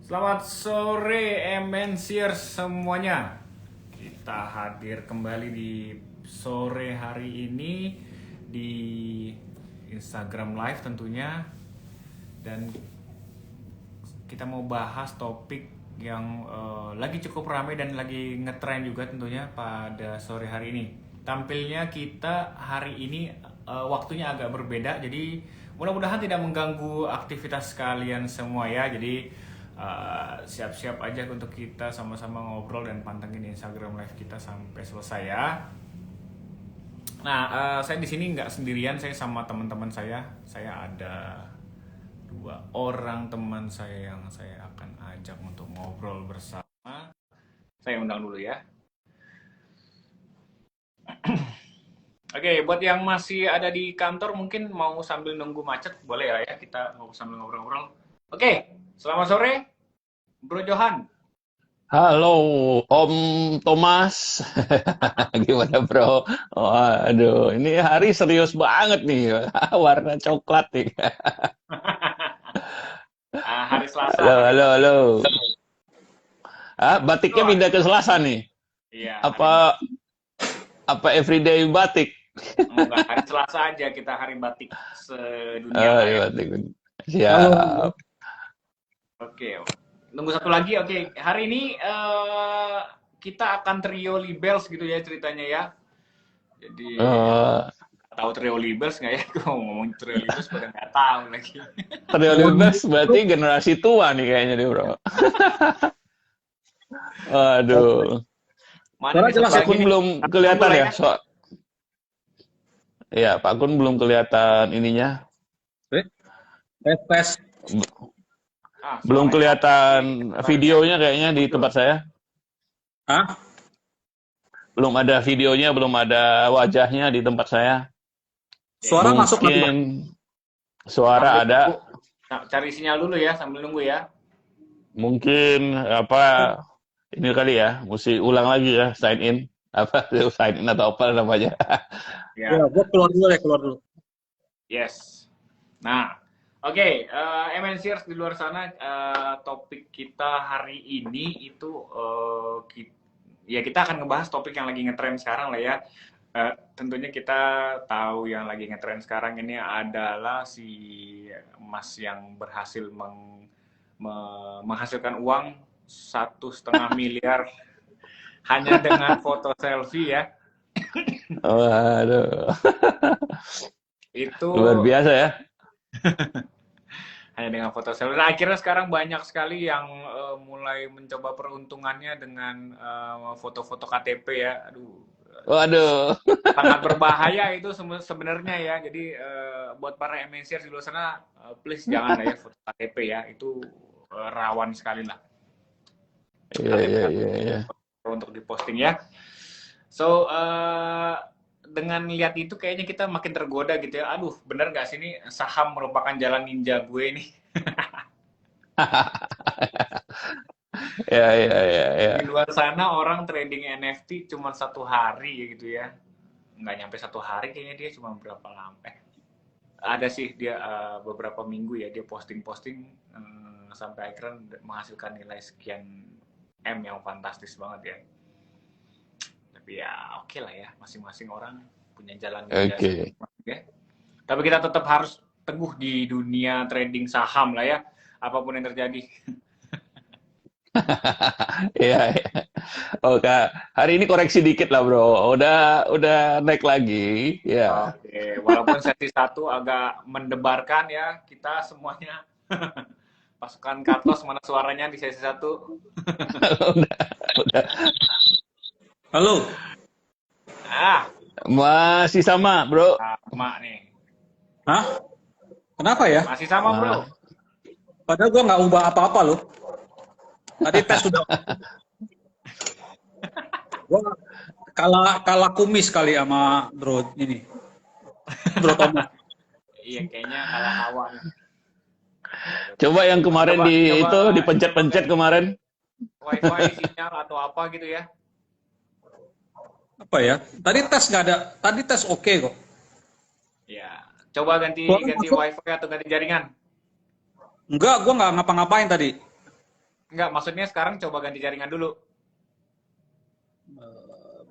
Selamat sore MNCers semuanya. Kita hadir kembali di sore hari ini di Instagram Live tentunya. Dan kita mau bahas topik yang lagi cukup ramai dan lagi ngetrend juga tentunya pada sore hari ini. Tampilnya kita hari ini waktunya agak berbeda, jadi mudah-mudahan tidak mengganggu aktivitas kalian semua ya. Jadi siap-siap aja untuk kita sama-sama ngobrol dan pantengin Instagram Live kita sampai selesai ya. Nah, saya di sini nggak sendirian, saya sama teman-teman saya. Saya ada dua orang teman saya yang saya akan ajak untuk ngobrol bersama. Saya undang dulu ya. Oke, buat yang masih ada di kantor mungkin mau sambil nunggu macet, boleh ya kita mau sambil ngobrol-ngobrol. Oke, selamat sore, Bro Johan. Halo, Om Thomas. Gimana, Bro? Waduh, ini hari serius banget nih. Warna coklat nih. Hari Selasa, Halo, hari halo, batik. halo. Batiknya Oh, pindah ke Selasa nih. iya, hari batik. Apa apa everyday batik? Enggak, hari Selasa aja kita hari batik sedunia lah Di ya. batik. Halo, Siap. Oke, nunggu satu lagi. Oke, hari ini kita akan trio Libels gitu ya ceritanya ya. Jadi Eh, tahu trio Libels nggak ya? Gue ngomong trio Libels pada nggak tahu lagi. Prioritas berarti generasi tua nih kayaknya nih, Bro. Waduh. Mana suara nih satu jelas Pak ya? lagi Kun nih? belum Tunggu kelihatan lah ya? ya. Ya, Pak Kun belum kelihatan ininya. Tes, tes. Belum Suaranya oke kelihatan nih. Suaranya videonya kayaknya di muncul. tempat saya. Hah? Belum ada videonya, belum ada wajahnya di tempat saya. Oke, Suara masuk nggak tuh, Bang? Mungkin suara sambil nunggu. ada, Nah, cari sinyal dulu ya sambil nunggu ya. mungkin apa ini kali ya, mesti ulang lagi ya, sign in. Apa sign in atau apa namanya? Ya, Ya, gue keluar dulu ya, keluar dulu. yes. Nah, oke, MNCers di luar sana, topik kita hari ini itu ya kita akan ngebahas topik yang lagi ngetrend sekarang lah ya. Tentunya kita tahu yang lagi ngetrend sekarang ini adalah si Mas yang berhasil menghasilkan uang 1,5 miliar hanya dengan foto selfie ya. Waduh, Itu luar biasa ya. hanya dengan foto selfie. Nah, akhirnya sekarang banyak sekali yang mulai mencoba peruntungannya dengan foto-foto KTP ya. Aduh, Waduh. sangat berbahaya itu sebenarnya ya. Jadi buat para MNCers di luar sana, please jangan lah ya foto KTP ya. Itu rawan sekali lah. Iya, KTP iya, iya, iya. untuk diposting ya. So, dengan lihat itu kayaknya kita makin tergoda gitu ya. Aduh, bener nggak sih ini saham merupakan jalan ninja gue nih. Ya, ya, ya, ya. Di luar sana orang trading NFT cuma 1 hari ya gitu ya. Nggak nyampe 1 hari kayaknya, dia cuma berapa lama. Ada sih dia beberapa minggu ya dia posting-posting sampai akhirnya menghasilkan nilai sekian M yang fantastis banget ya. Tapi ya oke lah ya, masing-masing orang punya jalan ninja Oke. ya. Tapi kita tetap harus teguh di dunia trading saham lah ya, apapun yang terjadi. Iya, iya. Oke, hari ini koreksi dikit lah, Bro. Udah naik lagi. Ya. Oke, walaupun sesi satu agak mendebarkan ya, kita semuanya pasukan Katos mana suaranya di sesi satu. Udah, udah. Halo. Ah, Masih sama, Bro. sama nih. Hah? Kenapa ya? Masih sama, Bro. Ah, Padahal gue nggak ubah apa-apa loh. Tadi tes sudah. Gue kalah kalah kumis kali sama Bro ini. Bro Thomas. Iya, kayaknya kalah hawa nih. coba yang kemarin Coba, coba itu dipencet-pencet kemarin. Wi-Fi sinyal atau apa gitu ya. Apa ya? Tadi tes nggak ada. Tadi tes oke kok. Ya, coba ganti Suara ganti masuk? Wi-Fi atau ganti jaringan. Enggak, gue nggak ngapa-ngapain tadi. Enggak, maksudnya sekarang coba ganti jaringan dulu.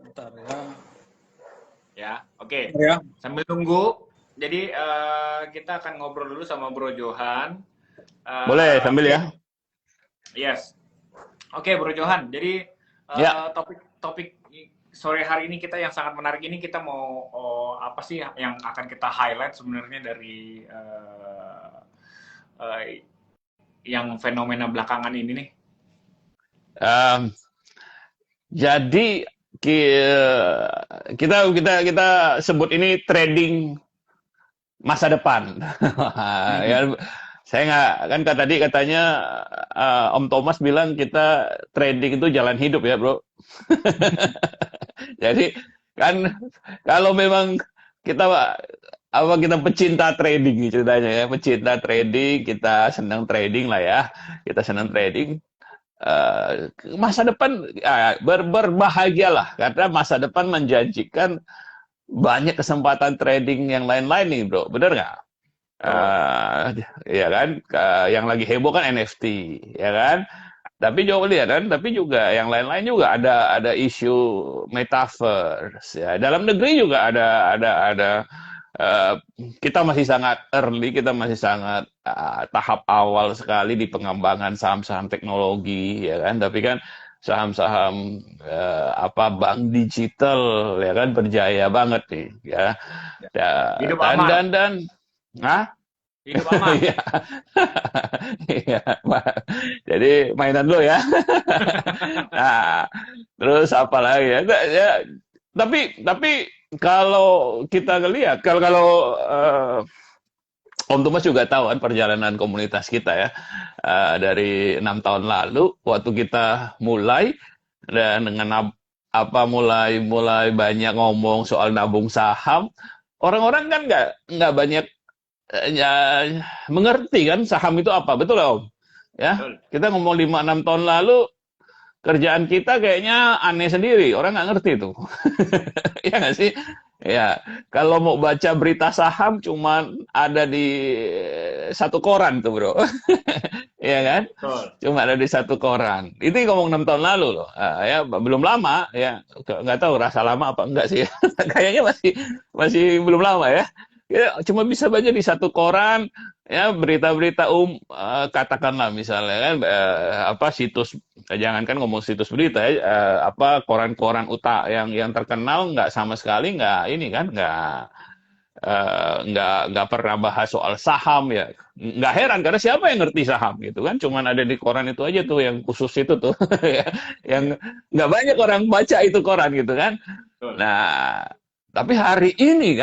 Bentar ya. Ya, oke. Bentar ya. Sambil tunggu, jadi kita akan ngobrol dulu sama Bro Johan. Boleh sambil Oke, ya. yes. Oke, Bro Johan. Jadi Ya. topik sore hari ini kita yang sangat menarik ini kita mau apa sih yang akan kita highlight sebenarnya dari yang fenomena belakangan ini nih. Em, jadi kita sebut ini trading masa depan. Mhm. Ya, saya nggak kan tadi katanya Om Thomas bilang kita trading itu jalan hidup ya, bro. Jadi kan kalau memang kita kita pecinta trading nih ceritanya ya, pecinta trading, kita senang trading lah ya, kita senang trading. Masa depan berbahagialah karena masa depan menjanjikan banyak kesempatan trading yang lain-lain nih, bro. Bener nggak? Betul. Ya kan, yang lagi heboh kan NFT, ya kan? Tapi coba lihat kan, tapi juga yang lain-lain juga ada isu metaverse. Ya, dalam negeri juga ada eh, kita masih sangat early, kita masih sangat tahap awal sekali di pengembangan saham-saham teknologi, ya kan? Tapi kan saham-saham bank digital, ya kan berjaya banget nih, ya. Ya. Da- Hidup Dan aman, dan dan, ah, hidup aman. iya, iya, jadi mainan lo ya. Nah, terus apa lagi ya? Ya, tapi kalau kita lihat kalau Om Thomas juga tahu kan perjalanan komunitas kita ya, dari 6 tahun lalu waktu kita mulai dan dengan mulai banyak ngomong soal nabung saham, orang-orang kan nggak banyak ya, mengerti kan saham itu apa, betul ya Om? Ya, Betul. kita ngomong 5-6 tahun lalu kerjaan kita kayaknya aneh sendiri, orang nggak ngerti tuh. Ya nggak sih? Ya, kalau mau baca berita saham cuman ada di satu koran tuh bro, ya kan? Betul. Cuma ada di satu koran. Itu ngomong 6 tahun lalu loh. Ya belum lama ya, nggak tahu rasa lama apa enggak sih. Kayaknya masih masih belum lama ya. Ya, cuma bisa baca di satu koran ya berita-berita katakanlah misalnya kan situs, jangankan ngomong situs berita ya, koran-koran yang terkenal nggak sama sekali nggak ini kan nggak pernah bahas soal saham ya, nggak heran karena siapa yang ngerti saham gitu kan, cuman ada di koran itu aja tuh yang khusus itu tuh ya, Ya, yang nggak banyak orang baca itu koran gitu kan. betul. Nah, tapi hari ini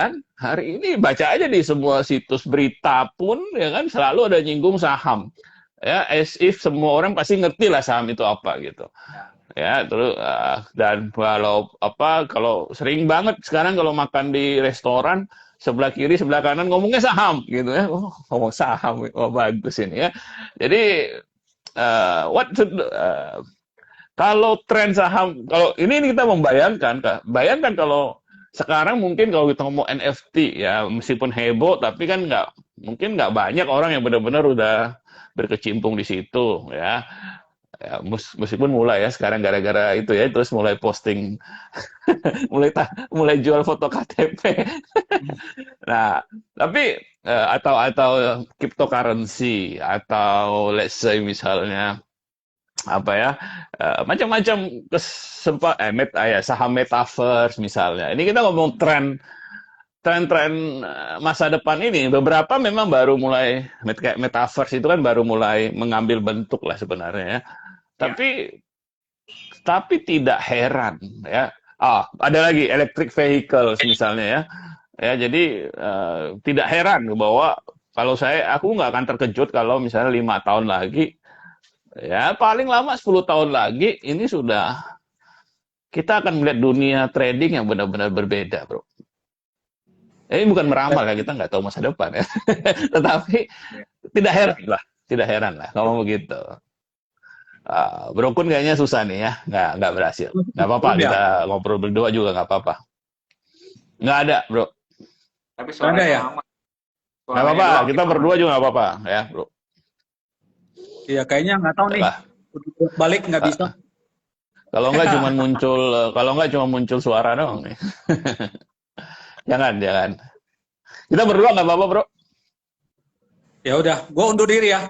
baca aja di semua situs berita pun ya kan selalu ada nyinggung saham. Ya, as if semua orang pasti ngerti lah saham itu apa gitu. Ya. Ya, terus dan kalau sering banget sekarang kalau makan di restoran sebelah kiri sebelah kanan ngomongnya saham gitu ya. Oh, ngomong saham. Oh, bagus ini ya. Jadi eh, what should- eh, kalau tren saham, kalau ini kita membayangkan, Kak. Bayangkan kalau sekarang mungkin kalau kita ngomong NFT ya, meskipun heboh, tapi kan mungkin nggak banyak orang yang benar-benar udah berkecimpung di situ ya. Ya, meskipun mulai ya sekarang gara-gara itu ya, terus mulai posting, mulai jual foto KTP. Nah, tapi atau cryptocurrency atau let's say misalnya apa ya macam-macam saham metaverse misalnya. Ini kita ngomong tren-tren masa depan ini beberapa memang baru mulai kayak metaverse itu kan baru mulai mengambil bentuk lah sebenarnya ya. Ya. Tapi tidak heran ya. Ada lagi electric vehicles misalnya ya. Ya, jadi tidak heran bahwa kalau aku nggak akan terkejut kalau misalnya 5 tahun lagi, ya paling lama 10 tahun lagi, ini kita akan melihat dunia trading yang benar-benar berbeda, bro. Ini bukan meramal ya, kita nggak tahu masa depan ya. Tetapi Ya. tidak heran lah kalau begitu. Bro Kun kayaknya susah nih ya, nggak berhasil. Nggak apa-apa, Belum ya? kita ngobrol berdua juga nggak apa-apa. Nggak ada, bro. Tapi Nggak ada suaranya ya? aman. Nggak Suaranya apa-apa, doang kita yang aman. berdua juga nggak apa-apa, ya, bro. Iya, kayaknya nggak tahu nih. Lah. Balik nggak bisa. Kalau nggak cuma muncul suara doang nih. Jangan. Kita berdua nggak apa-apa, Bro. Ya udah, gue undur diri ya.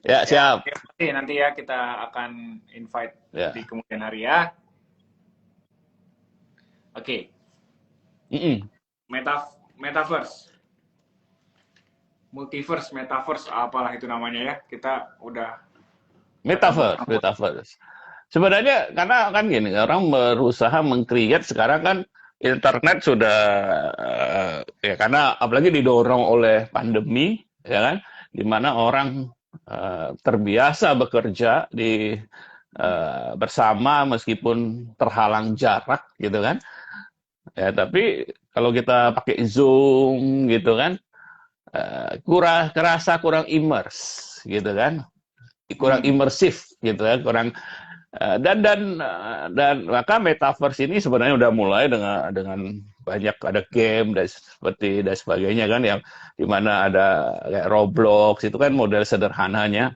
Ya, siap. Nanti ya kita akan invite Ya. di kemudian hari ya. Oke, Mm-mm. metaverse, multiverse, metaverse, apalah itu namanya ya. Kita udah Metaverse. Sebenarnya karena kan gini, orang berusaha meng-create sekarang kan internet sudah ya karena apalagi didorong oleh pandemi, ya kan, di mana orang terbiasa bekerja bersama meskipun terhalang jarak gitu kan. Ya, tapi kalau kita pakai Zoom gitu kan, kurang immerse gitu kan, kurang imersif gitu kan, dan maka metaverse ini sebenarnya udah mulai dengan banyak ada game dan sebagainya kan yang dimana ada kayak Roblox itu kan model sederhananya.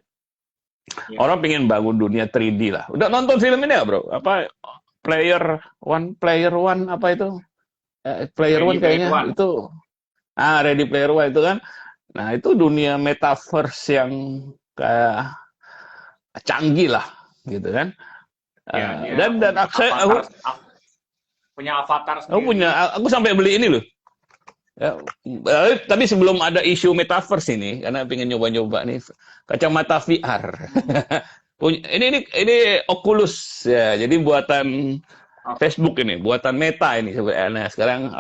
Ya. Orang pengen bangun dunia 3D lah. Udah nonton film ini nggak, Bro? Apa Player One apa itu? Player Ready One kayaknya Player One. itu. Ready Player One itu kan. Nah, itu dunia metaverse yang kayak canggih lah, gitu kan. Ya, dia Dan punya avatar aku sendiri. aku sampai beli ini loh. Ya, tapi sebelum ada isu metaverse ini, karena pengen nyoba-nyoba nih kacamata VR. ini Oculus ya, jadi buatan Facebook ini, buatan Meta ini sebenarnya. Nah, sekarang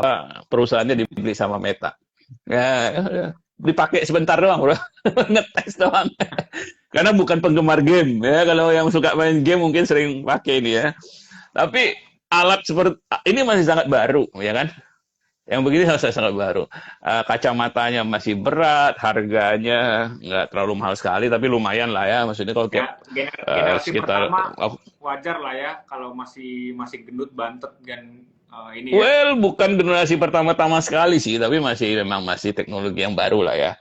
perusahaannya dibeli sama Meta. Ya, dipakai sebentar doang, Bro. Ngetes doang. Karena bukan penggemar game ya. Kalau yang suka main game mungkin sering pakai ini ya. Tapi alat seperti ini masih sangat baru, ya kan? Yang begini sangat baru. Kacamatanya masih berat, harganya nggak terlalu mahal sekali, tapi lumayan lah ya. Maksudnya kalau Ya, generasi sekitar pertama wajar lah ya kalau masih gendut bantet dan ini ya. well, bukan generasi pertama-tama sekali sih, tapi memang masih teknologi yang baru lah ya.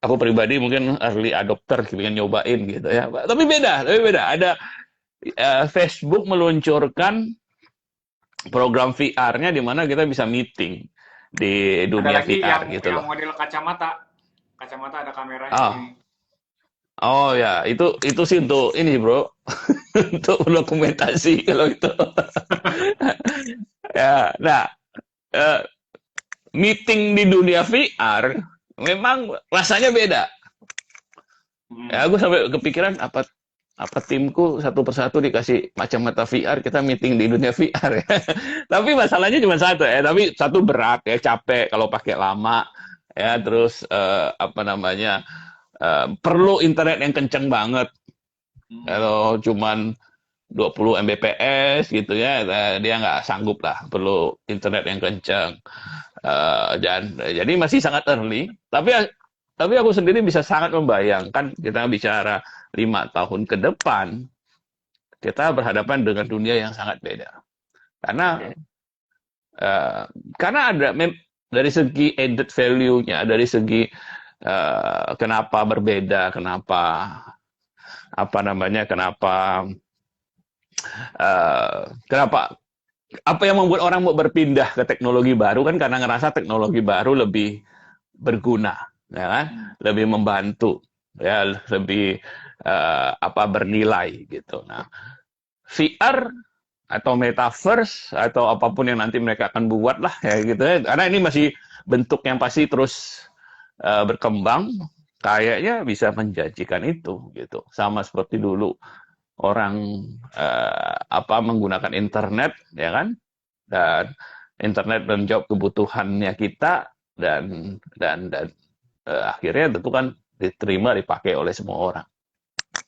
Aku pribadi mungkin early adopter, pengen nyobain gitu ya. Tapi beda. Ada Facebook meluncurkan program VR-nya di mana kita bisa meeting di dunia Ada lagi VR yang, gitu loh. model kacamata ada kameranya. Oh. Oh ya, itu sih untuk ini, Bro. Untuk dokumentasi kalau itu. Ya, nah, meeting di dunia VR memang rasanya beda. Ya, aku sampai kepikiran apa timku satu persatu dikasih kacamata VR, kita meeting di dunia VR ya. Tapi masalahnya cuma satu ya, tapi satu berat ya, capek kalau pakai lama ya, terus perlu internet yang kenceng banget. Kalau cuman 20 Mbps gitu ya, dia nggak sanggup lah, perlu internet yang kenceng. Dan jadi masih sangat early, tapi aku sendiri bisa sangat membayangkan kita bicara 5 tahun ke depan, kita berhadapan dengan dunia yang sangat beda. Karena ada dari segi added value-nya, dari segi kenapa berbeda, kenapa apa yang membuat orang mau berpindah ke teknologi baru kan karena ngerasa teknologi baru lebih berguna, ya kan? Lebih membantu, ya, lebih bernilai gitu. Nah, VR atau metaverse atau apapun yang nanti mereka akan buat lah ya gitu ya. Karena ini masih bentuk yang pasti terus berkembang, kayaknya bisa menjanjikan itu gitu. Sama seperti dulu orang menggunakan internet, ya kan? Dan internet menjawab kebutuhannya kita dan akhirnya tentu kan diterima, dipakai oleh semua orang.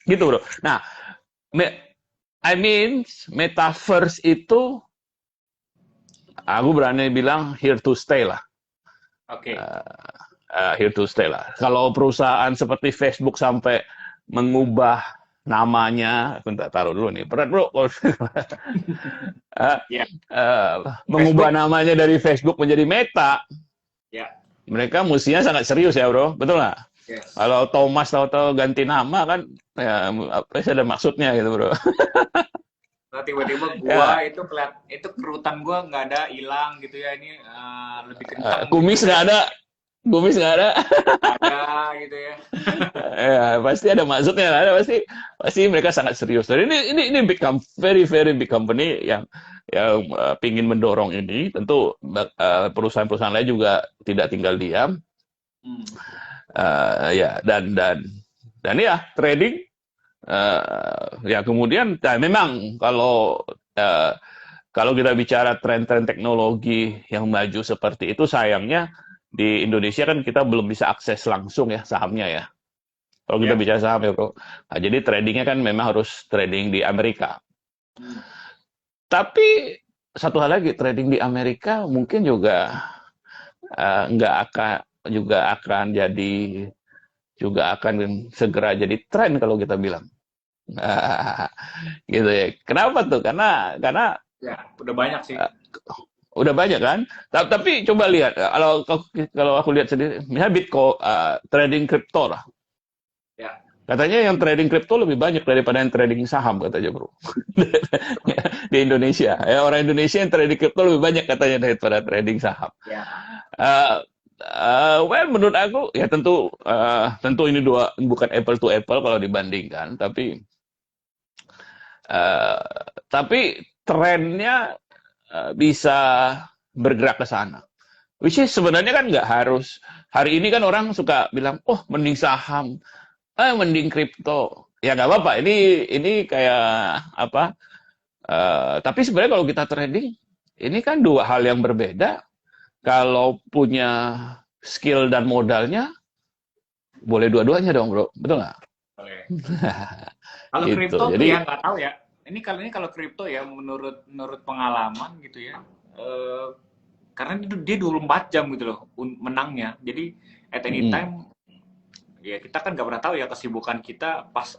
Gitu, Bro. Nah, metaverse itu aku berani bilang here to stay lah. Oke. Here to stay lah. Kalau perusahaan seperti Facebook sampai mengubah namanya, aku tak taruh dulu nih, berat, Bro. Mengubah namanya dari Facebook menjadi Meta. Ya. Mereka mestinya sangat serius ya, Bro. Betul nggak? Yes. Kalau Thomas tahu-tahu ganti nama kan, ya apa sih ada maksudnya gitu bro. Nah, tiba-tiba Ya, itu kerutan gua nggak ada, hilang gitu ya. Ini lebih kenceng gitu kumis ya. nggak ada, kumis nggak ada. Ada gitu ya. Ya, pasti ada maksudnya, ada pasti pasti mereka sangat serius. Dan ini become very very big company yang pingin mendorong ini. Tentu perusahaan-perusahaan lain juga tidak tinggal diam. Hmm. Ya dan ya trading ya kemudian ya, memang uh, kalau kita bicara tren-tren teknologi yang maju seperti itu sayangnya di Indonesia kan kita belum bisa akses langsung ya sahamnya ya. Kalau kita Ya. bicara saham ya bro. Nah, jadi tradingnya kan memang harus trading di Amerika. Hmm. Tapi satu hal lagi, trading di Amerika mungkin nggak akan juga akan segera jadi tren kalau kita bilang. Gitu ya. Kenapa tuh? Karena Ya, udah banyak sih. udah banyak kan. Tapi coba lihat kalau aku lihat sendiri, misalnya Bitcoin trading kripto lah. Ya. Katanya yang trading kripto lebih banyak daripada yang trading saham katanya bro. Di Indonesia, ya orang Indonesia yang trading kripto lebih banyak katanya daripada trading saham. Ya. Uh, well, menurut aku ya tentu ini bukan apple to apple kalau dibandingkan, uh, tapi trennya bisa bergerak ke sana. Which is sebenarnya kan nggak harus. Hari ini kan orang suka bilang, oh mending saham, mending kripto. Ya nggak apa-apa. Ini kayak apa? Tapi sebenarnya kalau kita trading, ini kan dua hal yang berbeda. Kalau punya skill dan modalnya, boleh dua-duanya dong, bro. Betul nggak? Boleh. Kalau Gitu. kripto tuh Jadi, ya nggak tahu ya. Ini kalau kripto ya menurut pengalaman gitu ya. eh, karena itu dia 24 jam gitu loh menangnya. Jadi at any mm, time ya kita kan nggak pernah tahu ya kesibukan kita pas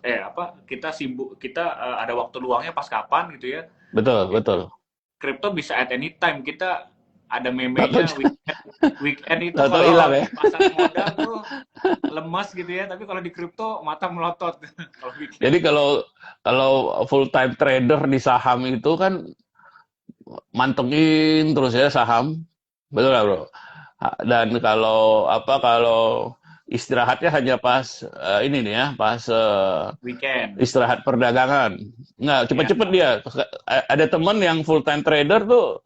kita sibuk kita ada waktu luangnya pas kapan gitu ya. betul, Ya, betul. kripto bisa at any time kita ada memenya Tahu-tahu weekend itu tahu-tahu hilang kalau ya. pasang modal tuh lemas gitu ya, tapi kalau di kripto mata melotot kalau weekend. Jadi kalau full time trader di saham itu kan mantengin terus ya saham, betul nggak bro? Dan kalau istirahatnya hanya pas ini nih ya, pas Weekend istirahat perdagangan. Nggak, ya. cepet-cepet dia. Ada teman yang full time trader tuh,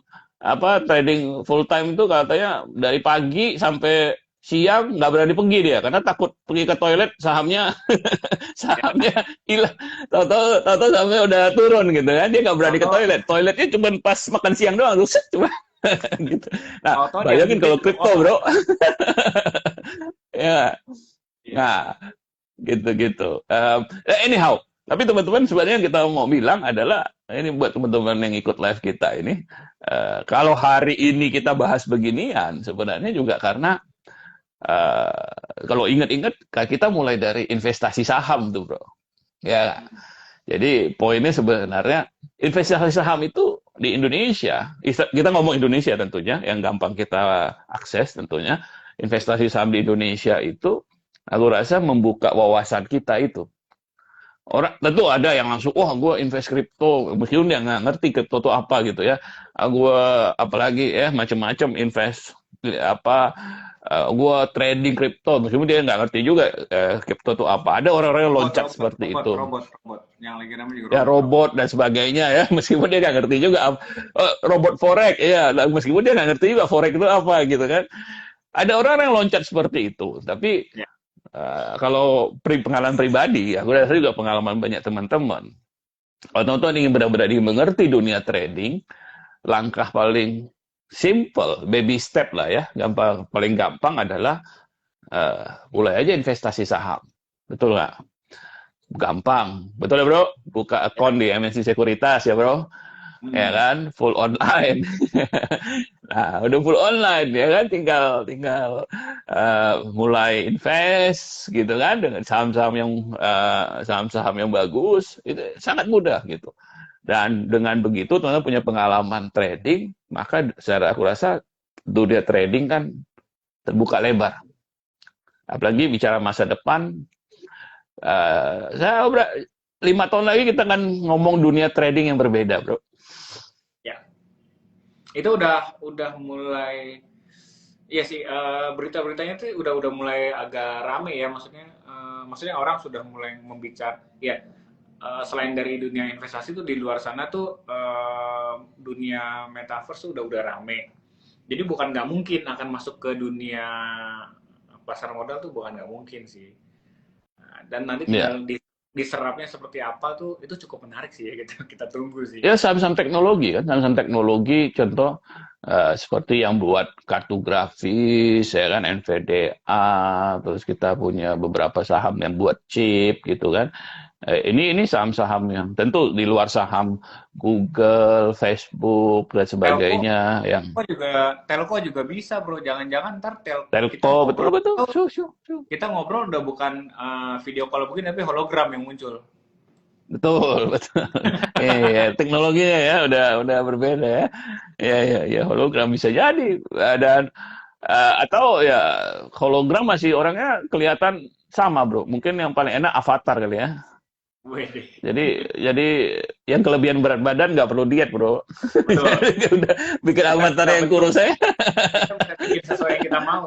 trading full time tuh katanya dari pagi sampai siang nggak berani pergi dia karena takut pergi ke toilet sahamnya Ya, sahamnya hilang. Tahu-tahu sahamnya udah turun gitu kan, dia nggak berani ke tahu-tahu toiletnya cuma pas makan siang doang terus cuma gitu. Nah tahu-tahu dia bayangin beli kalau udah kripto kosong. bro. Ya, Iya. nah gitu-gitu. Anyhow, tapi teman-teman sebenarnya yang kita mau bilang adalah ini buat teman-teman yang ikut live kita ini, kalau hari ini kita bahas beginian, sebenarnya juga karena eh, kalau ingat-ingat kita mulai dari investasi saham tuh bro. Ya, jadi poinnya sebenarnya investasi saham itu di Indonesia, kita ngomong Indonesia tentunya, yang gampang kita akses tentunya, investasi saham di Indonesia itu, aku rasa membuka wawasan kita itu. Orang tentu ada yang langsung, wah gue invest kripto, meskipun dia nggak ngerti kripto itu apa gitu ya. Gue apalagi ya macam-macam invest apa, gue trading kripto, meskipun dia nggak ngerti juga kripto itu apa. Ada orang-orang yang Robot, loncat robot, seperti robot, itu, robot, robot. Yang lagi namanya juga ya robot. robot dan sebagainya ya, meskipun dia nggak ngerti juga robot forex ya, meskipun dia nggak ngerti juga forex itu apa gitu kan. Ada orang yang loncat seperti itu, tapi Ya. kalau pengalaman pribadi, aku rasa juga pengalaman banyak teman-teman. Kalau teman-teman ingin benar-benar mengerti dunia trading, langkah paling simple, baby step lah ya, paling gampang adalah mulai aja investasi saham. Betul nggak? Gampang. Betul ya bro? Buka Ya. akun di MNC Sekuritas ya bro? Ya Hmm. kan, full online. Nah, udah full online ya kan, tinggal mulai invest gitu kan dengan saham-saham yang bagus, itu sangat mudah gitu. Dan dengan begitu teman-teman punya pengalaman trading, maka secara aku rasa dunia trading kan terbuka lebar. Apalagi bicara masa depan, saya 5 tahun lagi kita akan ngomong dunia trading yang berbeda, bro. Ya, itu udah mulai. Iya sih, berita-beritanya tuh udah mulai agak rame ya, maksudnya orang sudah mulai membicara ya, selain dari dunia investasi tuh di luar sana tuh, dunia metaverse tuh udah rame. Jadi bukan nggak mungkin akan masuk ke dunia pasar modal tuh, bukan nggak mungkin sih. Nah, dan nanti Ya. tinggal diserapnya seperti apa tuh, itu cukup menarik sih ya, kita tunggu sih. Ya, saham-saham teknologi kan, saham-saham teknologi contoh seperti yang buat kartu grafis, ya kan, NVDA, terus kita punya beberapa saham yang buat chip gitu kan. Ini saham-saham yang tentu di luar saham Google, Facebook dan Telco, sebagainya yang telco juga bisa bro. Jangan-jangan ntar kita telco, betul ngobrol betul. tuh, Su. kita ngobrol udah bukan video call begini, tapi hologram yang muncul. Betul, betul. Iya, teknologinya ya udah berbeda ya. Ya, hologram bisa jadi. Dan atau ya hologram masih orangnya kelihatan sama, bro. Mungkin yang paling enak avatar kali ya. Wih, Jadi yang kelebihan berat badan nggak perlu diet, bro. betul. Jadi udah bikin avatar Kita yang bentuk, kurus saya. kita bisa bikin sesuai yang kita mau.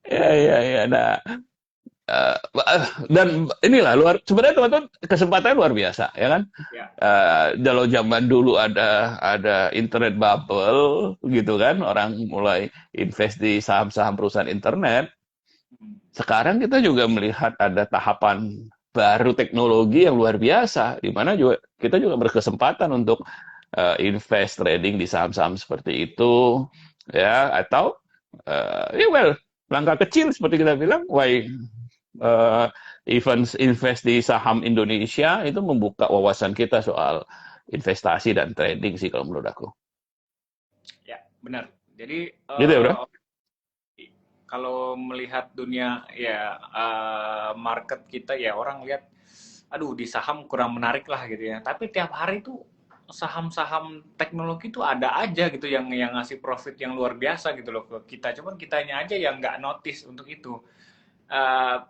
Ya. Nah, Eh, dan inilah sebenarnya teman-teman kesempatan luar biasa ya kan. Ya. Kalau zaman dulu ada internet bubble gitu kan, orang mulai invest di saham-saham perusahaan internet. Sekarang kita juga melihat ada tahapan baru teknologi yang luar biasa, di mana juga kita juga berkesempatan untuk invest trading di saham-saham seperti itu, ya, atau langkah kecil seperti kita bilang, invest di saham Indonesia itu membuka wawasan kita soal investasi dan trading sih kalau menurut aku. Ya, benar. Jadi Gitu ya, bro? kalau melihat dunia ya, market kita ya, orang lihat aduh di saham kurang menarik lah gitu ya. Tapi tiap hari tuh saham-saham teknologi tuh ada aja gitu yang ngasih profit yang luar biasa gitu loh ke kita. Cuman kitanya aja yang nggak notice untuk itu.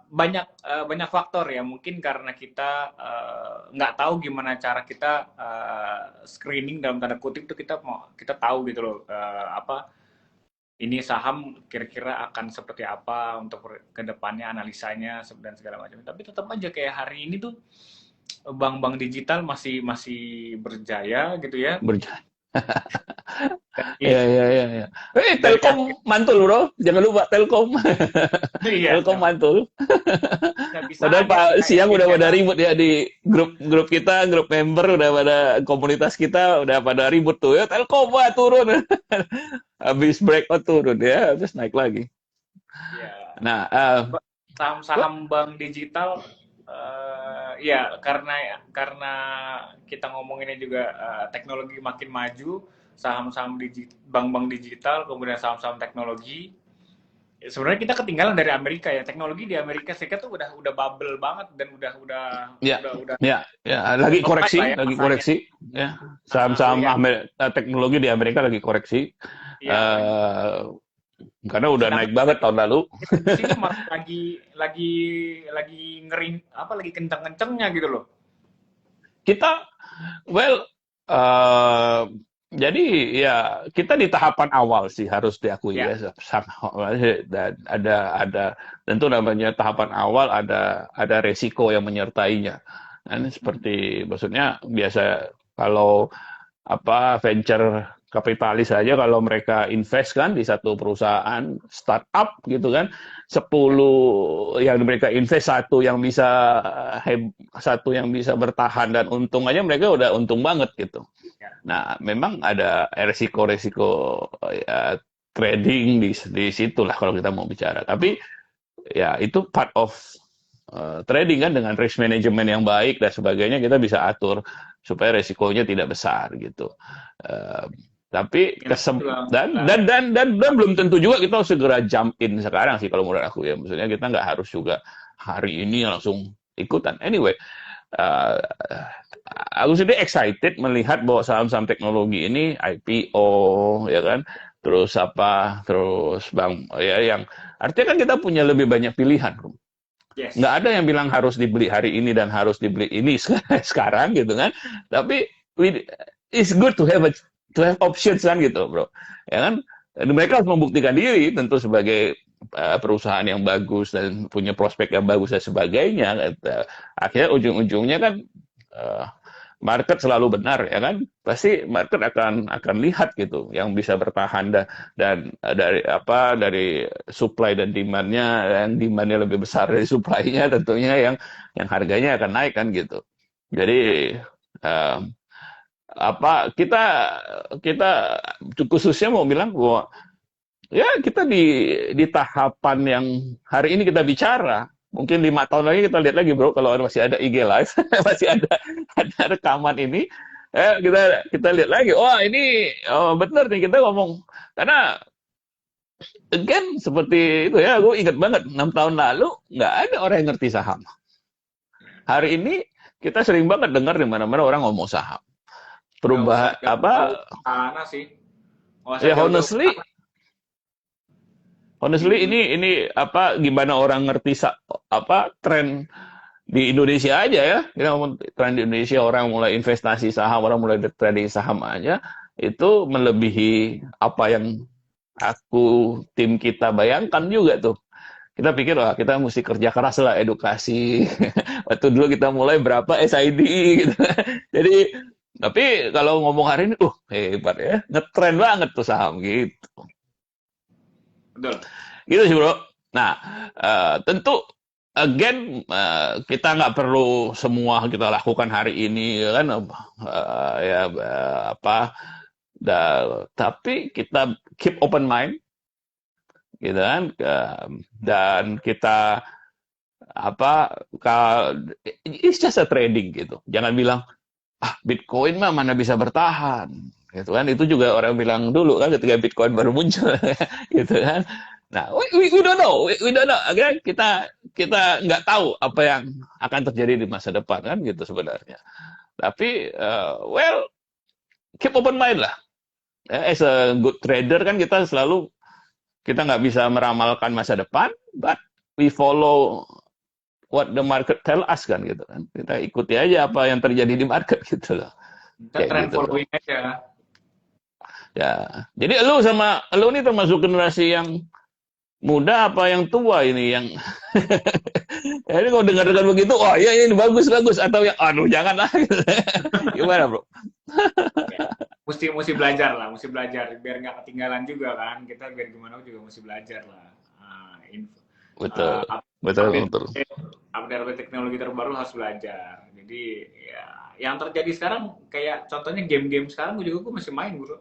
Banyak faktor ya, mungkin karena kita nggak tahu gimana cara kita screening dalam tanda kutip tuh, kita tahu gitu loh, apa ini saham kira-kira akan seperti apa untuk kedepannya, analisanya dan segala macam. Tapi tetap aja kayak hari ini tuh bank-bank digital masih berjaya gitu ya. Berjalan. Dari, Ya. dari Telkom mantul, bro. Jangan lupa Telkom. iya, Telkom mantul. bisa Padahal aja Pak kayak siang udah pada channel. ribut ya di grup kita, grup member udah pada komunitas kita udah pada ribut tuh ya, Telkom wah turun. Habis breakout turun ya, terus naik lagi. Ya, Nah, saham-saham bank digital, ya karena kita ngomonginnya juga teknologi makin maju, saham-saham bank-bank digital, kemudian saham-saham teknologi. Ya, sebenarnya kita ketinggalan dari Amerika ya. Teknologi di Amerika Serikat tuh udah bubble banget, dan ya, udah lagi top naik lah koreksi, ya masanya. ya. Saham-saham Ya, teknologi di Amerika lagi koreksi. iya. Karena udah Sedangkan naik banget tahun lalu. kita di sini malah lagi ngering apa, lagi kenceng-kencengnya gitu loh. Kita, well, jadi ya kita di tahapan awal sih harus diakui Ya, ya, dan ada tentu namanya tahapan awal, ada resiko yang menyertainya. Nah, ini seperti maksudnya biasa kalau venture kapitalis saja kalau mereka invest kan di satu perusahaan startup gitu kan, 10 yang mereka invest, satu yang bisa bertahan dan untung aja mereka udah untung banget gitu. ya. Nah, memang ada resiko-resiko ya, trading di situ lah kalau kita mau bicara. Tapi ya itu part of trading kan, dengan risk management yang baik dan sebagainya kita bisa atur supaya resikonya tidak besar gitu. Tapi dan belum tentu juga kita harus segera jump in sekarang sih kalau menurut aku ya. Maksudnya kita nggak harus juga hari ini langsung ikutan. Anyway, aku sendiri excited melihat bahwa saham-saham teknologi ini IPO ya kan, terus apa, terus Bang, ya yang artinya kan kita punya lebih banyak pilihan, Bro. Nggak Yes. ada yang bilang harus dibeli hari ini dan harus dibeli ini sekarang gitu kan. Tapi it's good to have options kan gitu, Bro. Ya kan? Dan mereka harus membuktikan diri tentu sebagai perusahaan yang bagus dan punya prospek yang bagus dan sebagainya. Akhirnya ujung-ujungnya kan eh, market selalu benar ya kan, pasti market akan lihat gitu yang bisa bertahan dan dari supply dan demandnya, yang demandnya lebih besar dari supply-nya tentunya yang harganya akan naik kan gitu. Ya. Jadi eh, apa kita kita khususnya mau bilang bahwa ya kita di tahapan yang hari ini kita bicara. Mungkin 5 tahun lagi kita lihat lagi bro, kalau masih ada IG live, masih ada rekaman ini, kita lihat lagi. Oh ini benar nih kita ngomong karena again seperti itu ya, gue ingat banget 6 tahun lalu nggak ada orang yang ngerti saham. Hari ini kita sering banget dengar di mana-mana orang ngomong saham. Nggak usah Perubahan jauh-jauh apa? ke sana sih. Nggak usah Ya jauh-jauh ke honestly, sana. honestly Di ini apa gimana orang ngerti apa tren di Indonesia aja ya, kita ngomong tren di Indonesia orang mulai investasi saham, orang mulai trading saham aja, itu melebihi apa yang tim kita bayangkan juga tuh. Kita pikir, wah kita mesti kerja keras lah edukasi. Waktu dulu kita mulai berapa SID gitu. Jadi, tapi kalau ngomong hari ini, hebat ya, ngetren banget tuh saham gitu. Betul. Gitu sih bro. Nah, tentu again kita nggak perlu semua kita lakukan hari ini kan apa tapi kita keep open mind gitu kan dan kita it's just a trading gitu. Jangan bilang Bitcoin mah mana bisa bertahan gitu kan, itu juga orang bilang dulu kan ketika Bitcoin baru muncul gitu kan. Nah, we don't know, we don't know. Akhirnya kita nggak tahu apa yang akan terjadi di masa depan kan gitu sebenarnya. Tapi well, keep open mind lah. As a good trader kan kita nggak bisa meramalkan masa depan, but we follow what the market tell us kan gitu kan. Kita ikuti aja apa yang terjadi di market gitu loh. Kita Kayak trend gitu bro. following aja. Ya, jadi lu nih termasuk generasi yang muda apa yang tua ini yang ya, ini kalau dengar-dengar begitu, wah ya ini bagus atau yang aduh jangan lah. Gimana bro? Ya. Mesti belajar lah, mesti belajar biar nggak ketinggalan juga kan. Kita biar gimana juga mesti belajar lah. Betul, Update, betul. update teknologi terbaru harus belajar. Jadi ya yang terjadi sekarang kayak contohnya game-game sekarang gue masih main bro.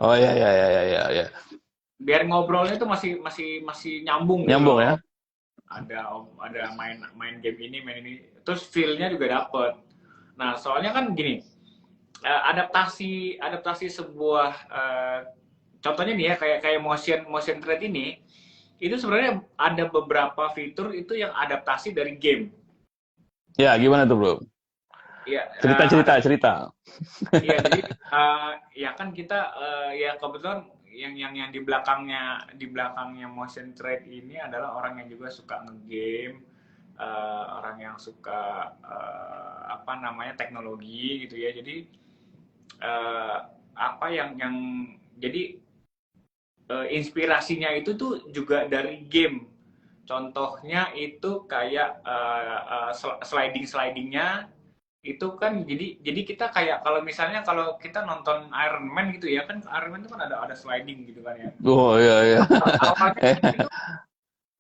Oh ya. Biar ngobrolnya itu masih nyambung gitu Nyambung loh. ya. Ada main game ini, main ini. Terus feel-nya juga dapet. Nah, soalnya kan gini, adaptasi sebuah contohnya nih ya kayak motion trade ini itu sebenarnya ada beberapa fitur itu yang adaptasi dari game. Ya, gimana tuh, Bro? Iya, Cerita. iya jadi ya kan kita ya kebetulan yang di belakangnya motion trade ini adalah orang yang juga suka ngegame, orang yang suka apa namanya teknologi gitu ya. Jadi apa yang jadi inspirasinya itu tuh juga dari game. Contohnya itu kayak slidingnya itu kan jadi kita kayak kalau misalnya kalau kita nonton Iron Man gitu ya kan Iron Man itu kan ada sliding gitu kan ya. Oh iya. Awalnya itu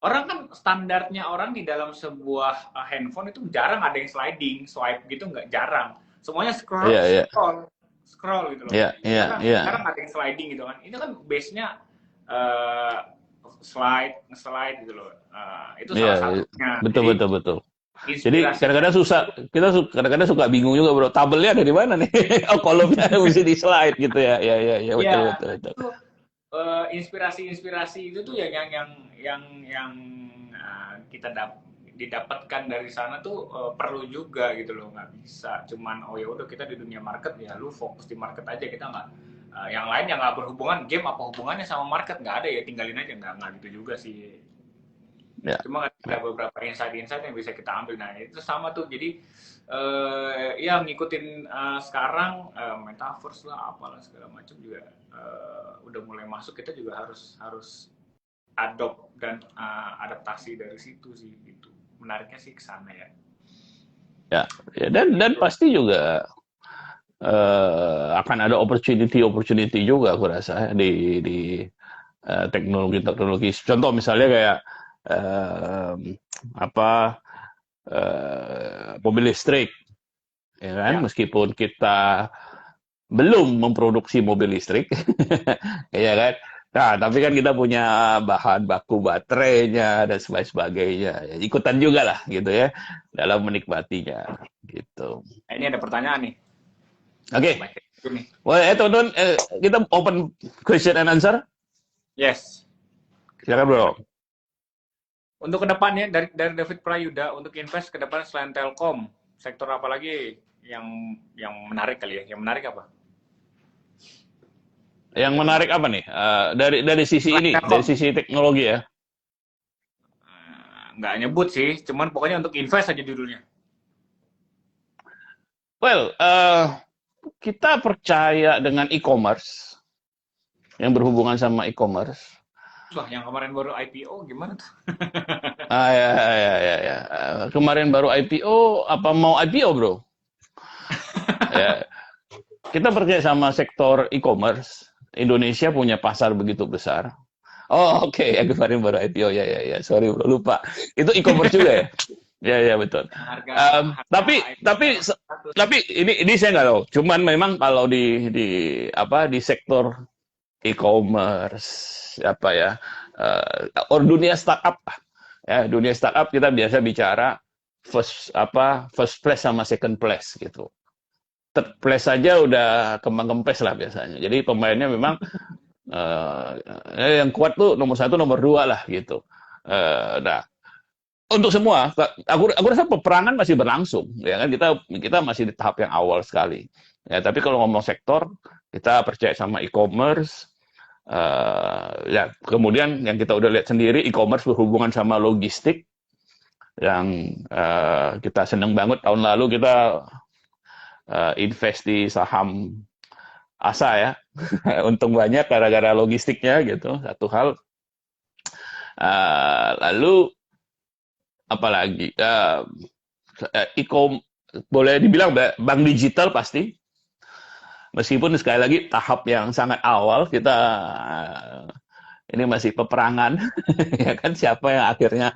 orang kan standarnya orang di dalam sebuah handphone itu jarang ada yang sliding, swipe gitu nggak jarang. Semuanya Iya. scroll gitu loh. Iya. Jarang ada yang sliding gitu kan. Itu kan base-nya uh, slide gitu loh. Itu salah satunya. Betul. Jadi kadang-kadang suka bingung juga bro, tabelnya dari mana nih? Oh kolomnya mesti di slide gitu ya. Iya betul. Itu inspirasi itu tuh yang kita didapatkan dari sana tuh perlu juga gitu loh, nggak bisa cuman oh ya udah kita di dunia market ya lu fokus di market aja, kita Yang lain yang nggak berhubungan, game apa hubungannya sama market, nggak ada ya, tinggalin aja, nggak gitu juga sih. Ya. Cuma ada beberapa insight-insight yang bisa kita ambil. Nah itu sama tuh, jadi ya ngikutin sekarang metaverse lah apalah segala macam juga udah mulai masuk, kita juga harus adopt dan adaptasi dari situ sih, gitu. Menariknya sih ke sana ya. Ya, ya dan pasti juga akan ada opportunity juga aku rasa ya, di teknologi. Contoh misalnya kayak apa mobil listrik, ya kan? Ya. Meskipun kita belum memproduksi mobil listrik, ya kan? Nah, tapi kan kita punya bahan baku baterainya dan sebagainya. Ya, ikutan juga lah gitu ya dalam menikmatinya gitu. Ini ada pertanyaan nih. Oke. Baca dulu nih. Well, teman-teman, kita open question and answer. Yes. Silakan bro. Untuk kedepannya dari David Prayuda, untuk invest ke depan selain Telkom, sektor apa lagi yang menarik kali ya? Yang menarik apa? Yang menarik apa nih? Dari sisi ini, dari sisi teknologi ya. Nggak nyebut sih, cuman pokoknya untuk invest aja judulnya. Well, kita percaya dengan e-commerce yang berhubungan sama e-commerce. Wah, yang kemarin baru IPO gimana tuh? Ya. Kemarin baru IPO, apa mau IPO bro? Ya, kita percaya sama sektor e-commerce. Indonesia punya pasar begitu besar. Oh oke, yang kemarin baru IPO ya. Sorry bro, lupa. Itu e-commerce juga ya? Ya betul. Tapi ini saya nggak tahu. Cuman memang kalau di sektor e-commerce apa ya, dunia startup ya, dunia startup kita biasa bicara first place sama second place gitu. Third place saja udah kembang kempes lah biasanya. Jadi pemainnya memang yang kuat tuh nomor 1, nomor 2 lah gitu. Nah, untuk semua, aku rasa peperangan masih berlangsung, ya kan, kita masih di tahap yang awal sekali. Ya, tapi kalau ngomong sektor, kita percaya sama e-commerce. Ya, kemudian yang kita udah lihat sendiri, e-commerce berhubungan sama logistik, yang kita seneng banget tahun lalu kita invest di saham ASA ya, untung banyak gara-gara logistiknya gitu, satu hal. Lalu apalagi boleh dibilang bank digital pasti, meskipun sekali lagi tahap yang sangat awal, kita ini masih peperangan ya kan, siapa yang akhirnya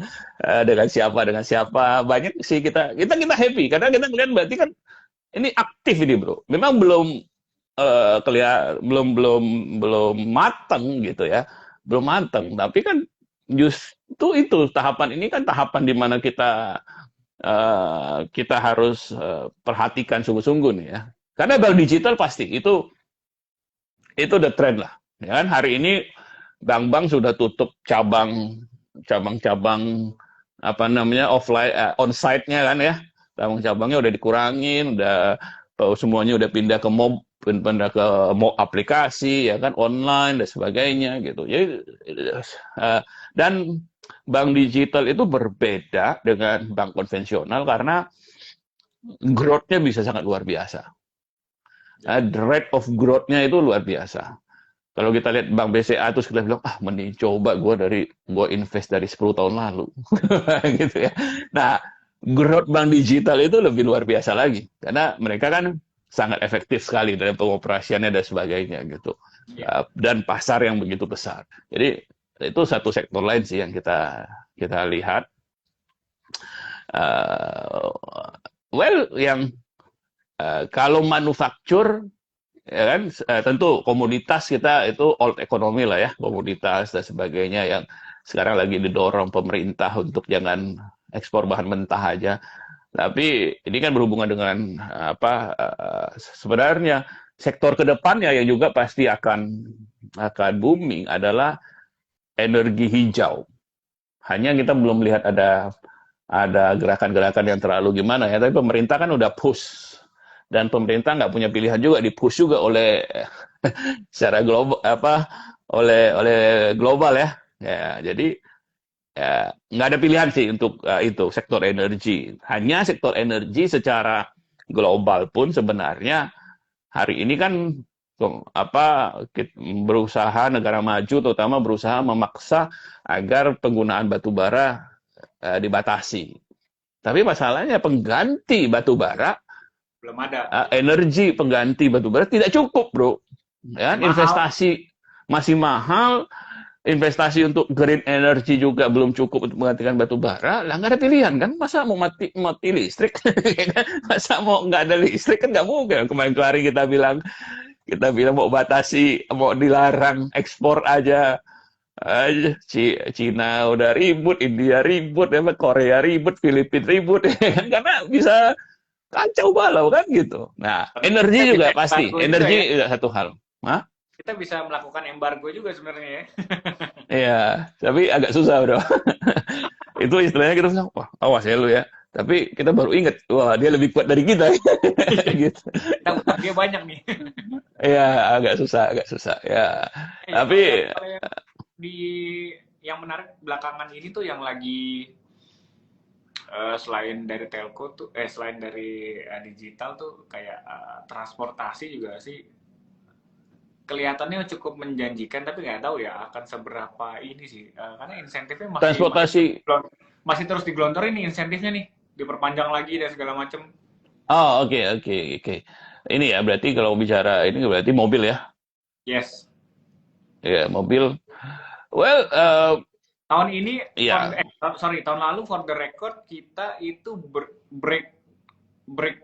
dengan siapa banyak sih, kita happy karena kita ngeliat berarti kan ini aktif ini bro, memang belum belum matang gitu ya, belum matang, tapi kan justru itu tahapan ini kan tahapan di mana kita harus perhatikan sungguh-sungguh nih ya, karena bank digital pasti itu the trend lah ya kan. Hari ini bank-bank sudah tutup cabang-cabang apa namanya offline, on-site-nya kan ya, cabang-cabangnya udah dikurangin, udah semuanya udah pindah ke aplikasi ya kan, online dan sebagainya gitu. Jadi dan bank digital itu berbeda dengan bank konvensional karena growth-nya bisa sangat luar biasa. The rate of growth-nya itu luar biasa. Kalau kita lihat bank BCA terus kita bilang, mending coba gue invest dari 10 tahun lalu. Gitu ya. Nah, growth bank digital itu lebih luar biasa lagi. Karena mereka kan sangat efektif sekali dalam pengoperasiannya dan sebagainya gitu. Dan pasar yang begitu besar. Jadi itu satu sektor lain sih yang kita lihat. Kalau manufaktur ya kan, tentu komoditas kita itu old economy lah ya, komoditas dan sebagainya yang sekarang lagi didorong pemerintah untuk jangan ekspor bahan mentah aja. Tapi ini kan berhubungan dengan sebenarnya sektor kedepannya yang juga pasti akan booming adalah energi hijau. Hanya kita belum lihat ada gerakan-gerakan yang terlalu gimana ya, tapi pemerintah kan udah push. Dan pemerintah nggak punya pilihan juga, di-push juga oleh secara global apa oleh global ya. Ya, jadi ya, nggak ada pilihan sih untuk itu sektor energi. Hanya sektor energi secara global pun sebenarnya hari ini kan berusaha negara maju terutama berusaha memaksa agar penggunaan batu bara dibatasi. Tapi masalahnya pengganti batu bara, Belum ada. energi pengganti batu bara tidak cukup, bro. Ya, Mahal. investasi masih mahal, investasi untuk green energy juga belum cukup untuk menggantikan batu bara. Lah nggak ada pilihan kan? Masa mau mati listrik? Masa mau nggak ada listrik kan nggak mungkin. Kemarin-kemarin kita bilang mau batasi, mau dilarang ekspor aja. Cina udah ribut, India ribut, Korea ribut, Filipina ribut, karena bisa kacau balau kan gitu. Nah, Tapi kita energi bisa juga pasti, embargo juga energi ya. juga satu hal. Hah? Kita bisa melakukan embargo juga sebenarnya ya. Iya, tapi agak susah bro. Itu istilahnya kita bilang, wah awas ya lu ya. Tapi kita baru ingat, wah dia lebih kuat dari kita. gitu. Kita utang dia banyak nih. Iya, agak susah. Ya, Kalau tapi yang di yang menarik belakangan ini tuh yang lagi selain dari telco tuh selain dari digital tuh kayak transportasi juga sih kelihatannya cukup menjanjikan tapi nggak tahu ya akan seberapa ini sih karena insentifnya transportasi. masih terus digelontorin nih insentifnya nih diperpanjang lagi dan segala macam. Oh, oke. Ini ya berarti kalau bicara ini berarti mobil ya. Yes. Ya, mobil. Well, Tahun ini ya. tahun lalu for the record kita itu break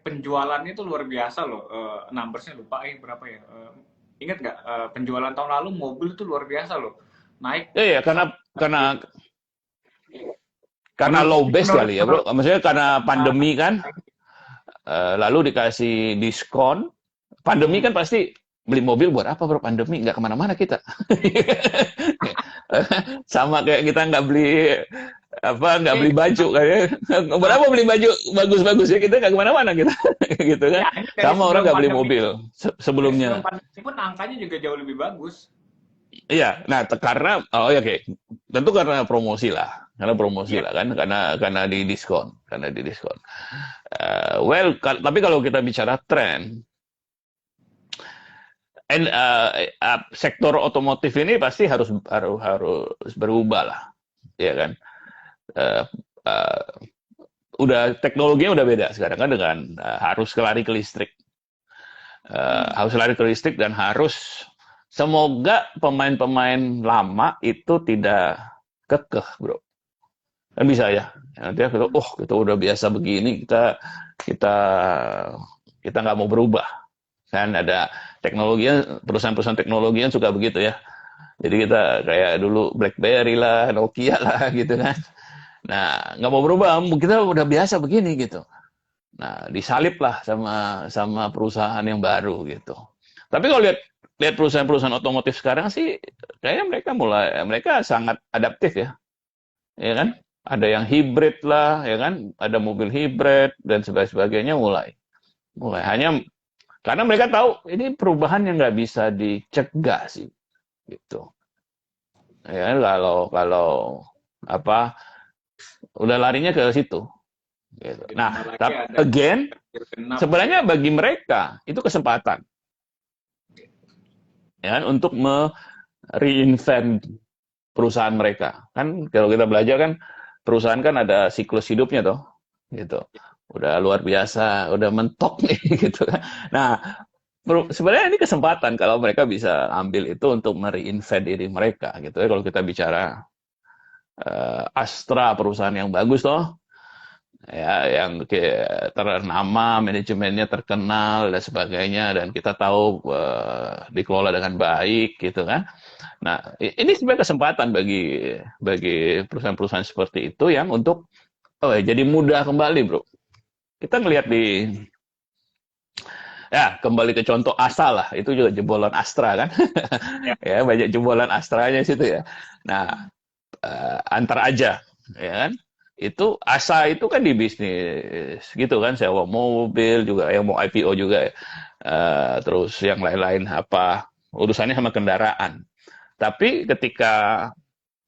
penjualannya itu luar biasa loh. Numbersnya lupa berapa ya. Ingat nggak penjualan tahun lalu mobil itu luar biasa loh. Naik. Ya, karena low base kali ya, bro. Maksudnya karena pandemi kan, lalu dikasih diskon. Pandemi kan pasti beli mobil buat apa, bro? Pandemi nggak kemana-mana kita. Sama kayak kita nggak beli baju kayak berapa beli baju bagus-bagus ya kita nggak kemana-mana kita gitu kan. Sama orang nggak beli mobil sebelumnya. Sebelum pandemi pun angkanya juga jauh lebih bagus. Iya, nah karena oke. Tentu karena promosi lah. Karena di diskon. Tapi kalau kita bicara tren, sektor otomotif ini pasti harus berubah lah, ya kan? Udah teknologinya udah beda sekarang kan dengan harus lari ke listrik, dan harus semoga pemain-pemain lama itu tidak kekeh, bro. Kan bisa ya. Nanti kita udah biasa begini, kita nggak mau berubah. Kan ada teknologinya, perusahaan-perusahaan teknologi yang suka begitu ya. Jadi kita kayak dulu BlackBerry lah, Nokia lah gitu kan. Nah, nggak mau berubah, kita udah biasa begini gitu. Nah, disalip lah sama perusahaan yang baru gitu. Tapi kalau lihat perusahaan-perusahaan otomotif sekarang sih, kayaknya mereka sangat adaptif ya. Ya kan? Ada yang hibrid lah, ya kan? Ada mobil hibrid dan sebagainya mulai. Hanya karena mereka tahu ini perubahan yang nggak bisa dicegah sih, gitu. Ya kalau udah larinya ke situ. Gitu. Nah, sebenarnya bagi mereka itu kesempatan, ya, untuk reinvent perusahaan mereka. Kan kalau kita belajar kan perusahaan kan ada siklus hidupnya toh, gitu. Udah luar biasa, udah mentok nih gitu kan. Nah, sebenarnya ini kesempatan kalau mereka bisa ambil itu untuk mereinvent diri mereka gitu ya. Kalau kita bicara Astra, perusahaan yang bagus toh, ya yang ternama, manajemennya terkenal dan sebagainya, dan kita tahu dikelola dengan baik gitu kan. Nah, ini sebenarnya kesempatan bagi perusahaan-perusahaan seperti itu yang untuk jadi mudah kembali, bro. Kita ngelihat kembali ke contoh Asa lah, itu juga jebolan Astra kan. Ya, banyak jebolan Astranya situ ya. Nah, antar aja, ya kan? Itu Asa itu kan di bisnis gitu kan, sewa mobil juga, yang mau IPO juga, terus yang lain-lain apa. urusannya sama kendaraan. Tapi ketika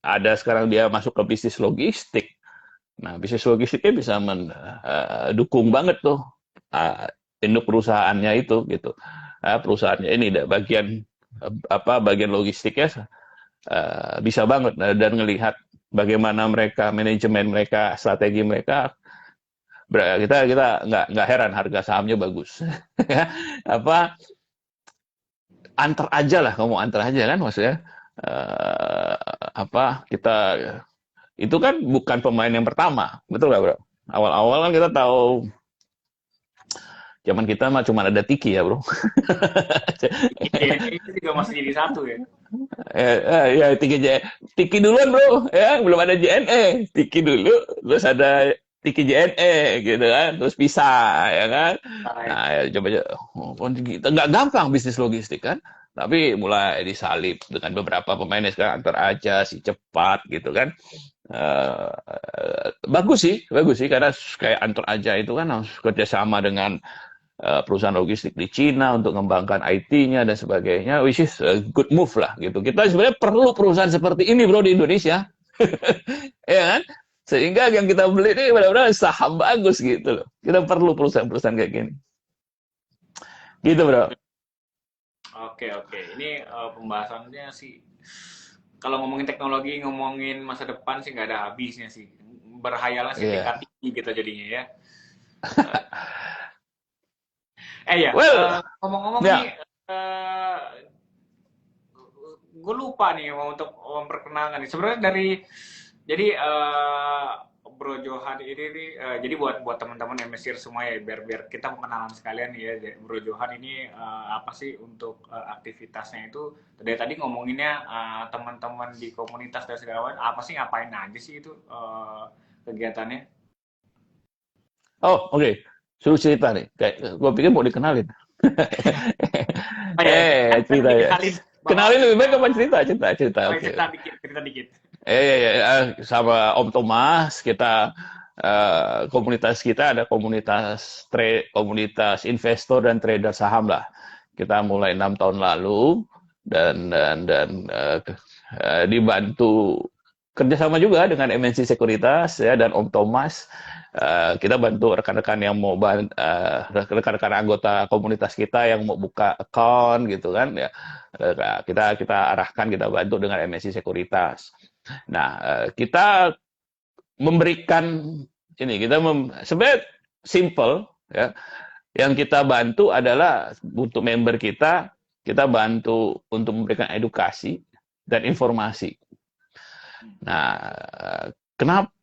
ada sekarang dia masuk ke bisnis logistik, nah bisnis logistiknya bisa mendukung banget tuh uh, induk perusahaannya itu gitu. Perusahaannya ini bagian bagian logistiknya bisa banget dan ngelihat bagaimana mereka manajemen mereka strategi mereka kita nggak heran harga sahamnya bagus. apa antar aja lah kamu antar aja kan maksudnya kita itu kan bukan pemain yang pertama betul nggak bro awal-awal kan kita tahu zaman kita mah cuma ada Tiki ya bro. Ini juga masih jadi satu ya. Ya Tiki duluan bro ya belum ada JNE Tiki dulu terus ada Tiki JNE gitu kan terus pisah ya kan nah ya, coba kita nggak gampang bisnis logistik kan tapi mulai disalip dengan beberapa pemain sekarang antar aja si cepat gitu kan bagus sih karena kayak antar aja itu kan harus kerjasama dengan perusahaan logistik di Cina untuk mengembangkan IT-nya dan sebagainya, which is a good move lah gitu. Kita sebenarnya perlu perusahaan seperti ini bro di Indonesia, ya kan? Sehingga yang kita beli ini benar-benar saham bagus gitu loh. Kita perlu perusahaan-perusahaan kayak gini, gitu bro. Oke. Ini pembahasannya sih, kalau ngomongin teknologi, ngomongin masa depan sih nggak ada habisnya sih. Berhayalan sih tingkat tinggi gitu jadinya ya. Ngomong-ngomong nih, gue lupa nih mau untuk memperkenalkan nih. Sebenarnya jadi Bro Johan ini nih, jadi buat teman-teman MSir semua ya, biar kita mengenalan sekalian ya. Bro Johan ini apa sih untuk aktivitasnya itu? Tadi ngomonginnya teman-teman di komunitas dan segala macam. Apa sih ngapain aja sih itu kegiatannya? Oh oke. Suruh cerita nih, kayak gue pikir mau dikenalin. Cerita ya. Kenalin lebih baik apa cerita. Oke. Cerita dikit. Sama Om Thomas kita komunitas kita ada komunitas investor dan trader saham lah. Kita mulai 6 tahun lalu dan dibantu kerjasama juga dengan MNC Sekuritas ya dan Om Thomas. Kita bantu rekan-rekan yang mau rekan-rekan anggota komunitas kita yang mau buka account gitu kan ya kita arahkan kita bantu dengan MNC Sekuritas. Nah kita memberikan ini sebenarnya simple ya yang kita bantu adalah untuk member kita bantu untuk memberikan edukasi dan informasi. Nah kenapa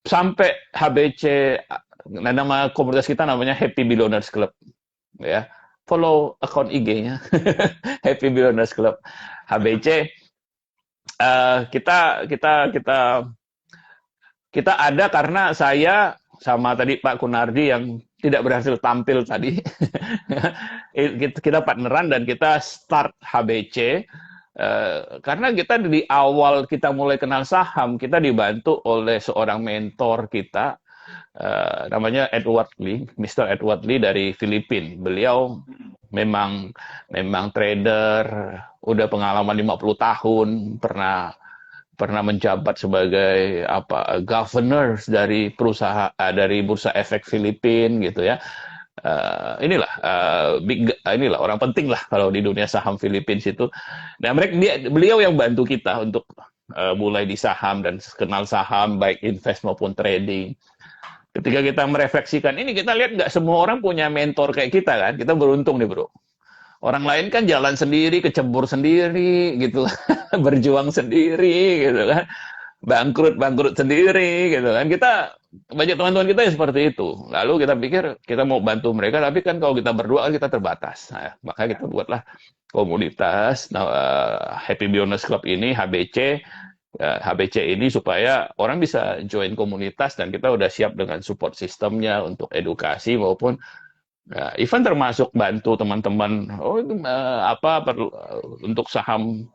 sampai HBC, nama komunitas kita namanya Happy Billionaires Club, ya. Follow akun IG-nya Happy Billionaires Club HBC. Kita ada karena saya sama tadi Pak Kunardi yang tidak berhasil tampil tadi. Kita partneran dan kita start HBC. Karena kita di awal kita mulai kenal saham, kita dibantu oleh seorang mentor kita, namanya Edward Lee, Mr. Edward Lee dari Filipina. Beliau memang trader, udah pengalaman 50 tahun, pernah menjabat sebagai governor dari dari Bursa Efek Filipina gitu ya. Inilah orang penting lah kalau di dunia saham Filipina itu. Nah, beliau yang bantu kita untuk mulai di saham dan kenal saham baik invest maupun trading. Ketika kita merefleksikan ini, kita lihat nggak semua orang punya mentor kayak kita kan. Kita beruntung nih bro. Orang lain kan jalan sendiri, kecebur sendiri gitu, berjuang sendiri gitu kan. Bangkrut sendiri gitu kan. Banyak teman-teman kita yang seperti itu. Lalu kita pikir kita mau bantu mereka, tapi kan kalau kita berdua kita terbatas. Nah, makanya kita buatlah komunitas Happy Billionaires Club ini, HBC ini supaya orang bisa join komunitas dan kita udah siap dengan support sistemnya untuk edukasi maupun even termasuk bantu teman-teman untuk saham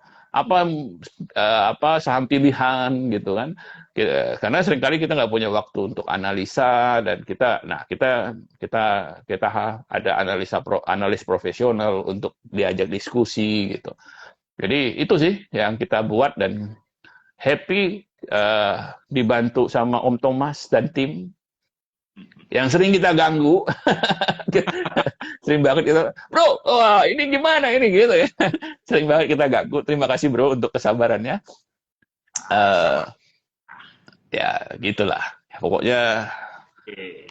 saham pilihan gitu kan, karena seringkali kita nggak punya waktu untuk analisa dan kita ada analis profesional untuk diajak diskusi gitu. Jadi itu sih yang kita buat dan happy dibantu sama Om Thomas dan tim yang sering kita ganggu. Sering banget kita, bro, wah ini gimana ini gitu ya. Sering banget kita ganggu. Terima kasih bro untuk kesabarannya. Eh, ya gitulah. Ya, pokoknya, Oke.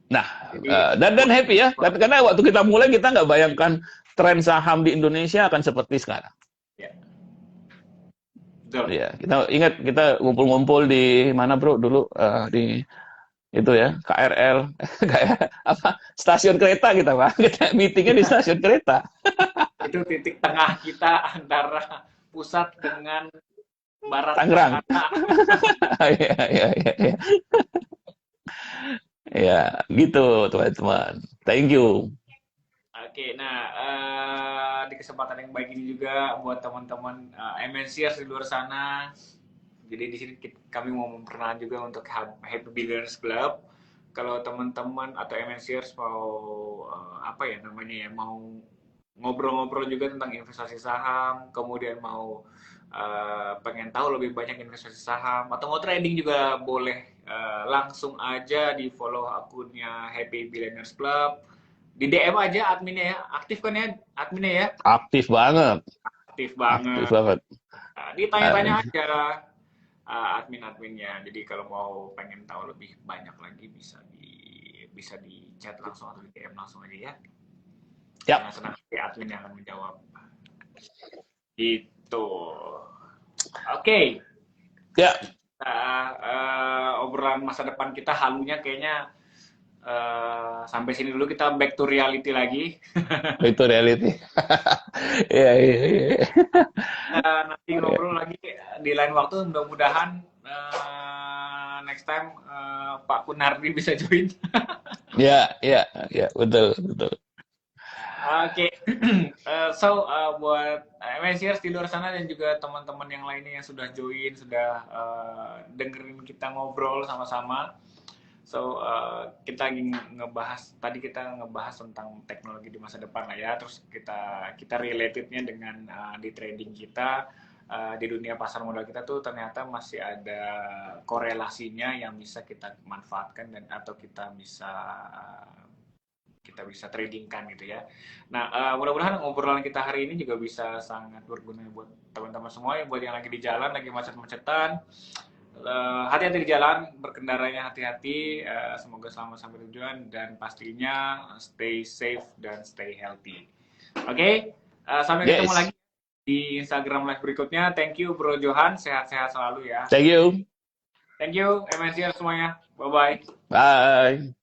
nah Jadi dan happy ya. Karena waktu kita mulai kita nggak bayangkan tren saham di Indonesia akan seperti sekarang. ya, betul. Ya, kita ingat kita ngumpul-ngumpul di mana bro dulu di itu ya KRL kayak apa stasiun kereta kita pak kita meetingnya di stasiun kereta. Itu titik tengah kita antara pusat dengan barat Tangerang. Jakarta. Ya, ya, ya, ya. Ya, gitu teman-teman. Thank you. Oke, nah di kesempatan yang baik ini juga buat teman-teman MNCers di luar sana. Jadi di sini kami mau memperkenalkan juga untuk Happy Billionaires Club. Kalau teman-teman atau MNCers mau apa ya namanya ya, mau ngobrol-ngobrol juga tentang investasi saham, kemudian mau pengen tahu lebih banyak investasi saham atau mau trading juga boleh langsung aja di follow akunnya Happy Billionaires Club. Di DM aja adminnya ya, aktif kan ya adminnya ya? Aktif banget. Aktif Aktif banget. banget. Ditanya-tanya aja admin-adminnya. Jadi kalau mau pengen tahu lebih banyak lagi bisa di chat langsung atau di DM langsung aja ya. Yap. Senang-senang si admin yang akan menjawab. Gitu. Oke. Ya. Obrolan masa depan kita halunya kayaknya sampai sini dulu, kita back to reality lagi. Back to reality. Iya, iya, iya. Nanti ngobrol lagi di lain waktu, mudah-mudahan next time Pak Kunardi bisa join. Ya, ya, ya, betul, betul. Oke. So buat MNCers di luar sana dan juga teman-teman yang lainnya yang sudah join, sudah dengerin kita ngobrol sama-sama. So kita lagi tadi kita ngebahas tentang teknologi di masa depan lah ya. Terus kita relatednya dengan di trading kita, di dunia pasar modal kita tuh ternyata masih ada korelasinya yang bisa kita manfaatkan dan atau kita bisa tradingkan gitu ya. Nah, mudah-mudahan ngobrolan kita hari ini juga bisa sangat berguna buat teman-teman semua, buat yang lagi di jalan, lagi macet-macetan. Hati-hati di jalan, berkendaranya hati-hati, semoga selamat sampai tujuan dan pastinya stay safe dan stay healthy. Oke, sampai ketemu lagi di Instagram Live berikutnya. Thank you Bro Johan, sehat-sehat selalu ya. Thank you. Thank you MNCers semuanya, bye-bye. Bye.